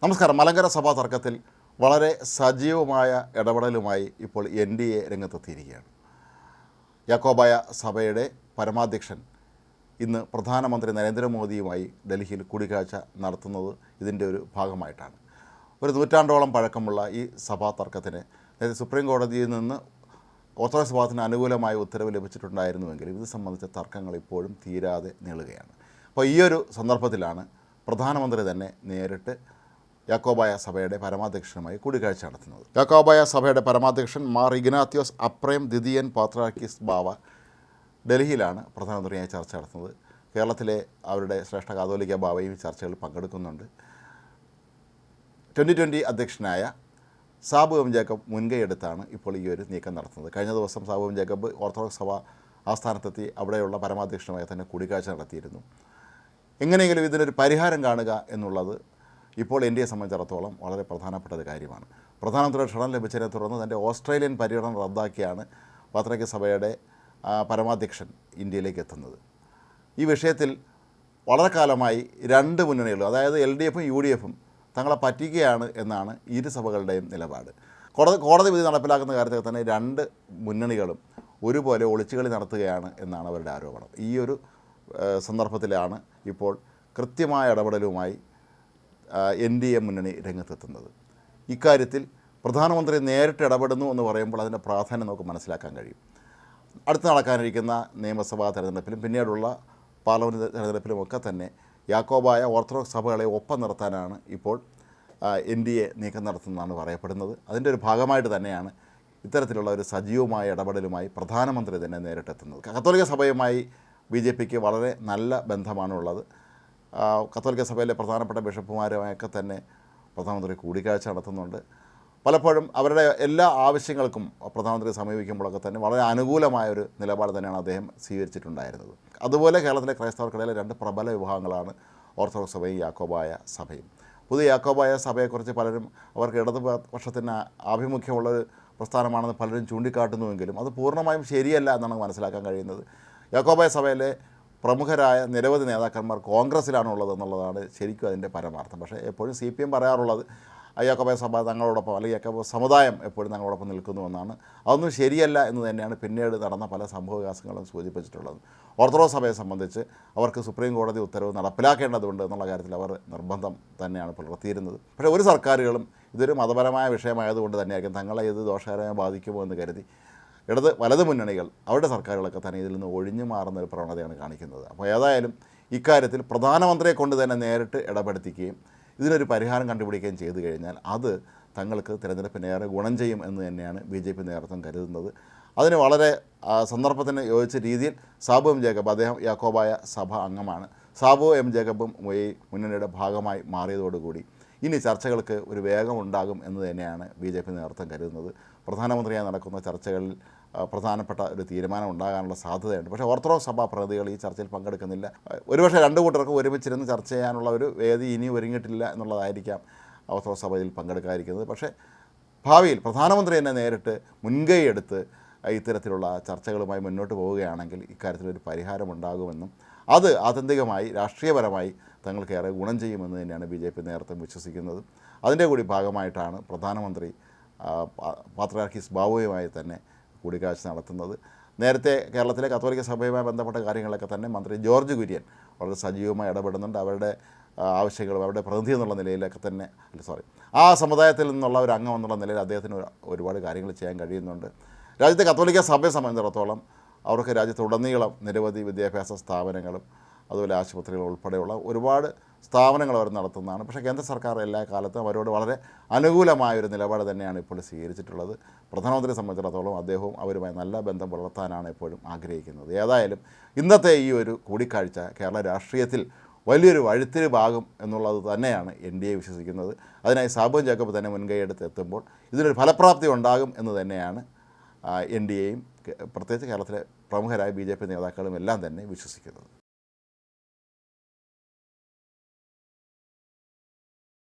നമസ്കാരം. മലങ്കര സഭാ തർക്കത്തിൽ വളരെ സജീവമായ ഇടപെടലുമായി ഇപ്പോൾ NDA രംഗത്തെത്തിയിരിക്കുകയാണ്. യാക്കോബായ സഭയുടെ പരമാധ്യക്ഷൻ ഇന്ന് പ്രധാനമന്ത്രി നരേന്ദ്രമോദിയുമായി ഡൽഹിയിൽ കൂടിക്കാഴ്ച നടത്തുന്നത് ഇതിൻ്റെ ഒരു ഭാഗമായിട്ടാണ്. ഒരു നൂറ്റാണ്ടോളം പഴക്കമുള്ള ഈ സഭാ തർക്കത്തിന് സുപ്രീം കോടതിയിൽ നിന്ന് ഓർത്തഡോക്സ് വിഭാഗത്തിന് അനുകൂലമായ ഉത്തരവ് ലഭിച്ചിട്ടുണ്ടായിരുന്നുവെങ്കിലും ഇത് സംബന്ധിച്ച തർക്കങ്ങൾ ഇപ്പോഴും തീരാതെ നീളുകയാണ്. അപ്പോൾ ഈ ഒരു സന്ദർഭത്തിലാണ് പ്രധാനമന്ത്രി തന്നെ നേരിട്ട് യാക്കോബായ സഭയുടെ പരമാധ്യക്ഷനുമായി കൂടിക്കാഴ്ച നടത്തുന്നത്. യാക്കോബായ സഭയുടെ പരമാധ്യക്ഷൻ മാർ ഇഗ്നാത്യോസ് അപ്രേം ദ്വിതീയൻ പാത്രാർക്കീസ് ബാവ ഡൽഹിയിലാണ് പ്രധാനമന്ത്രിയായി ചർച്ച നടത്തുന്നത്. കേരളത്തിലെ അവരുടെ ശ്രേഷ്ഠ കാതോലിക്ക ബാവയും ചർച്ചകളിൽ പങ്കെടുക്കുന്നുണ്ട്. 2020 അധ്യക്ഷനായ സാബു എം ജേക്കബ് മുൻകൈയെടുത്താണ് ഇപ്പോൾ ഈ ഒരു നീക്കം നടത്തുന്നത്. കഴിഞ്ഞ ദിവസം സാബു എം ജേക്കബ് ഓർത്തഡോക്സ് സഭ ആസ്ഥാനത്തെത്തി അവിടെയുള്ള പരമാധ്യക്ഷനുമായി തന്നെ കൂടിക്കാഴ്ച നടത്തിയിരുന്നു. എങ്ങനെയെങ്കിലും ഇതിനൊരു പരിഹാരം കാണുക എന്നുള്ളത് ഇപ്പോൾ NDA സംബന്ധിച്ചിടത്തോളം വളരെ പ്രധാനപ്പെട്ട ഒരു കാര്യമാണ്. പ്രധാനമന്ത്രിയുടെ ക്ഷണം ലഭിച്ചതിനെ തുടർന്ന് തൻ്റെ ഓസ്ട്രേലിയൻ പര്യടനം റദ്ദാക്കിയാണ് പാത്രിക സഭയുടെ പരമാധ്യക്ഷൻ ഇന്ത്യയിലേക്ക് എത്തുന്നത്. ഈ വിഷയത്തിൽ വളരെ കാലമായി രണ്ട് മുന്നണികളും, അതായത് LDFും UDFും തങ്ങളെ പറ്റിക്കുകയാണ് എന്നാണ് ഇരു സഭകളുടെയും നിലപാട്. കോടതി വിധി നടപ്പിലാക്കുന്ന കാര്യത്തിൽ തന്നെ രണ്ട് മുന്നണികളും ഒരുപോലെ ഒളിച്ചുകളി നടത്തുകയാണ് എന്നാണ് അവരുടെ ആരോപണം. ഈ ഒരു സന്ദർഭത്തിലാണ് ഇപ്പോൾ കൃത്യമായ ഇടപെടലുമായി NDA മുന്നണി രംഗത്തെത്തുന്നത്. ഇക്കാര്യത്തിൽ പ്രധാനമന്ത്രി നേരിട്ട് ഇടപെടുന്നു എന്ന് പറയുമ്പോൾ അതിൻ്റെ പ്രാധാന്യം നമുക്ക് മനസ്സിലാക്കാൻ കഴിയും. അടുത്ത് നടക്കാനിരിക്കുന്ന നിയമസഭാ തെരഞ്ഞെടുപ്പിലും പിന്നീടുള്ള പാർലമെൻറ്റ് തെരഞ്ഞെടുപ്പിലുമൊക്കെ തന്നെ യാക്കോബായ ഓർത്തഡോക്സ് സഭകളെ ഒപ്പം നിർത്താനാണ് ഇപ്പോൾ NDA നീക്കം നടത്തുന്നതാണ് പറയപ്പെടുന്നത്. അതിൻ്റെ ഒരു ഭാഗമായിട്ട് തന്നെയാണ് ഇത്തരത്തിലുള്ള ഒരു സജീവമായ ഇടപെടലുമായി പ്രധാനമന്ത്രി തന്നെ നേരിട്ടെത്തുന്നത്. കത്തോലിക്ക സഭയുമായി BJPക്ക് വളരെ നല്ല ബന്ധമാണുള്ളത്. കത്തോലിക്ക സഭയിലെ പ്രധാനപ്പെട്ട ബിഷപ്പുമാരുമായൊക്കെ തന്നെ പ്രധാനമന്ത്രി കൂടിക്കാഴ്ച നടത്തുന്നുണ്ട്. പലപ്പോഴും അവരുടെ എല്ലാ ആവശ്യങ്ങൾക്കും പ്രധാനമന്ത്രി സമീപിക്കുമ്പോഴൊക്കെ തന്നെ വളരെ അനുകൂലമായൊരു നിലപാട് തന്നെയാണ് അദ്ദേഹം സ്വീകരിച്ചിട്ടുണ്ടായിരുന്നത്. അതുപോലെ കേരളത്തിലെ ക്രൈസ്തവർക്കിടയിലെ രണ്ട് പ്രബല വിഭാഗങ്ങളാണ് ഓർത്തഡോക്സ് സഭയും യാക്കോബായ സഭയും. പുതിയ യാക്കോബായ സഭയെക്കുറിച്ച് പലരും അവർക്ക് ഇടതുപക്ഷത്തിന് ആഭിമുഖ്യമുള്ളൊരു പ്രസ്ഥാനമാണെന്ന് പലരും ചൂണ്ടിക്കാട്ടുന്നുവെങ്കിലും അത് പൂർണ്ണമായും ശരിയല്ല എന്നാണ് മനസ്സിലാക്കാൻ കഴിയുന്നത്. യാക്കോബായ സഭയിലെ പ്രമുഖരായ നിരവധി നേതാക്കന്മാർ കോൺഗ്രസ്സിലാണുള്ളത് എന്നുള്ളതാണ് ശരിക്കും അതിൻ്റെ പരമാർത്ഥം. പക്ഷേ എപ്പോഴും CPM പറയാറുള്ളത് യാക്കോബായ സഭ തങ്ങളോടൊപ്പം, അല്ലെങ്കിൽ യാക്കോബ സമുദായം എപ്പോഴും തങ്ങളോടൊപ്പം നിൽക്കുന്നുവെന്നാണ്. അതൊന്നും ശരിയല്ല എന്ന് തന്നെയാണ് പിന്നീട് നടന്ന പല സംഭവവികാസങ്ങളും സൂചിപ്പിച്ചിട്ടുള്ളത്. ഓർത്തഡോക്സ് സഭയെ സംബന്ധിച്ച് അവർക്ക് സുപ്രീം കോടതി ഉത്തരവ് നടപ്പിലാക്കേണ്ടതുണ്ട് എന്നുള്ള കാര്യത്തിൽ അവർ നിർബന്ധം തന്നെയാണ് പുലർത്തിയിരുന്നത്. പക്ഷേ ഒരു സർക്കാരുകളും ഇതൊരു മതപരമായ വിഷയമായതുകൊണ്ട് തന്നെയായിരിക്കും തങ്ങളെ ഇത് ദോഷകരമായി ബാധിക്കുമോ എന്ന് കരുതി വലത് മുന്നണികൾ അവരുടെ സർക്കാരുകളൊക്കെ തന്നെ ഇതിൽ നിന്ന് ഒഴിഞ്ഞു മാറുന്ന ഒരു പ്രവണതയാണ് കാണിക്കുന്നത്. അപ്പോൾ ഏതായാലും ഇക്കാര്യത്തിൽ പ്രധാനമന്ത്രിയെ കൊണ്ട് തന്നെ നേരിട്ട് ഇടപെടുത്തിക്കുകയും ഇതിനൊരു പരിഹാരം കണ്ടുപിടിക്കുകയും ചെയ്തു കഴിഞ്ഞാൽ അത് തങ്ങൾക്ക് തിരഞ്ഞെടുപ്പിനേറെ ഗുണം ചെയ്യും എന്ന് തന്നെയാണ് BJP നേതൃത്വം കരുതുന്നത്. അതിന് വളരെ സന്ദർഭത്തിന് യോജിച്ച രീതിയിൽ സാബു എം ജേക്കബ്, അദ്ദേഹം യാക്കോബായ സഭ അംഗമാണ്, സാബു എം ജേക്കബും ഈ മുന്നണിയുടെ ഭാഗമായി മാറിയതോടുകൂടി ഇനി ചർച്ചകൾക്ക് ഒരു വേഗം ഉണ്ടാകും എന്ന് തന്നെയാണ് BJP നേതൃത്വം കരുതുന്നത്. പ്രധാനമന്ത്രിയായി നടക്കുന്ന ചർച്ചകളിൽ പ്രധാനപ്പെട്ട ഒരു തീരുമാനം ഉണ്ടാകാനുള്ള സാധ്യതയുണ്ട്. പക്ഷേ ഓർത്തഡോക്സ് സഭാ പ്രതിനിധികൾ ഈ ചർച്ചയിൽ പങ്കെടുക്കുന്നില്ല. ഒരുപക്ഷെ രണ്ട് കൂട്ടർക്കും ഒരുമിച്ചിരുന്ന് ചർച്ച ചെയ്യാനുള്ള ഒരു വേദി ഇനി ഒരുങ്ങിയിട്ടില്ല എന്നുള്ളതായിരിക്കാം ഓർത്തഡോക്സ് സഭയിൽ പങ്കെടുക്കാതിരിക്കുന്നത്. പക്ഷേ ഭാവിയിൽ പ്രധാനമന്ത്രി തന്നെ നേരിട്ട് മുൻകൈ എടുത്ത് ഇത്തരത്തിലുള്ള ചർച്ചകളുമായി മുന്നോട്ട് പോവുകയാണെങ്കിൽ ഇക്കാര്യത്തിലൊരു പരിഹാരമുണ്ടാകുമെന്നും അത് ആത്യന്തികമായി രാഷ്ട്രീയപരമായി തങ്ങൾക്കേറെ ഗുണം ചെയ്യുമെന്ന് തന്നെയാണ് BJP നേതൃത്വം വിശ്വസിക്കുന്നത്. അതിൻ്റെ കൂടി ഭാഗമായിട്ടാണ് പ്രധാനമന്ത്രി പാത്രിയാർക്കീസ് ബാവയുമായി തന്നെ കൂടിക്കാഴ്ച നടത്തുന്നത്. നേരത്തെ കേരളത്തിലെ കത്തോലിക്ക സഭയുമായി ബന്ധപ്പെട്ട കാര്യങ്ങളൊക്കെ തന്നെ മന്ത്രി ജോർജ് കുര്യൻ വളരെ സജീവമായി ഇടപെടുന്നുണ്ട്. അവരുടെ ആവശ്യങ്ങളും അവരുടെ പ്രതിനിധി എന്നുള്ള നിലയിലൊക്കെ തന്നെ ആ സമുദായത്തിൽ നിന്നുള്ള ഒരു അംഗം എന്നുള്ള നിലയിൽ അദ്ദേഹത്തിന് ഒരുപാട് കാര്യങ്ങൾ ചെയ്യാൻ കഴിയുന്നുണ്ട്. രാജ്യത്തെ കത്തോലിക്ക സഭയെ സംബന്ധിച്ചിടത്തോളം അവർക്ക് രാജ്യത്തുടനീളം നിരവധി വിദ്യാഭ്യാസ സ്ഥാപനങ്ങളും അതുപോലെ ആശുപത്രികൾ ഉൾപ്പെടെയുള്ള ഒരുപാട് സ്ഥാപനങ്ങൾ അവർ നടത്തുന്നതാണ്. പക്ഷേ കേന്ദ്ര സർക്കാർ എല്ലാ കാലത്തും അവരോട് വളരെ അനുകൂലമായൊരു നിലപാട് തന്നെയാണ് ഇപ്പോൾ സ്വീകരിച്ചിട്ടുള്ളത്. പ്രധാനമന്ത്രിയെ സംബന്ധിച്ചിടത്തോളം അദ്ദേഹവും അവരുമായി നല്ല ബന്ധം പുലർത്താനാണ് എപ്പോഴും ആഗ്രഹിക്കുന്നത്. ഏതായാലും ഇന്നത്തെ ഈ ഒരു കൂടിക്കാഴ്ച കേരള രാഷ്ട്രീയത്തിൽ വലിയൊരു വഴിത്തിരിവാകും എന്നുള്ളത് തന്നെയാണ് NDA വിശ്വസിക്കുന്നത്. അതിനായി സാബു ജേക്കബ് തന്നെ മുൻകൈയെടുത്ത് എത്തുമ്പോൾ ഇതിനൊരു ഫലപ്രാപ്തി ഉണ്ടാകും എന്ന് തന്നെയാണ് NDAയും പ്രത്യേകിച്ച് കേരളത്തിലെ പ്രമുഖരായ BJP നേതാക്കളും എല്ലാം തന്നെ വിശ്വസിക്കുന്നത്.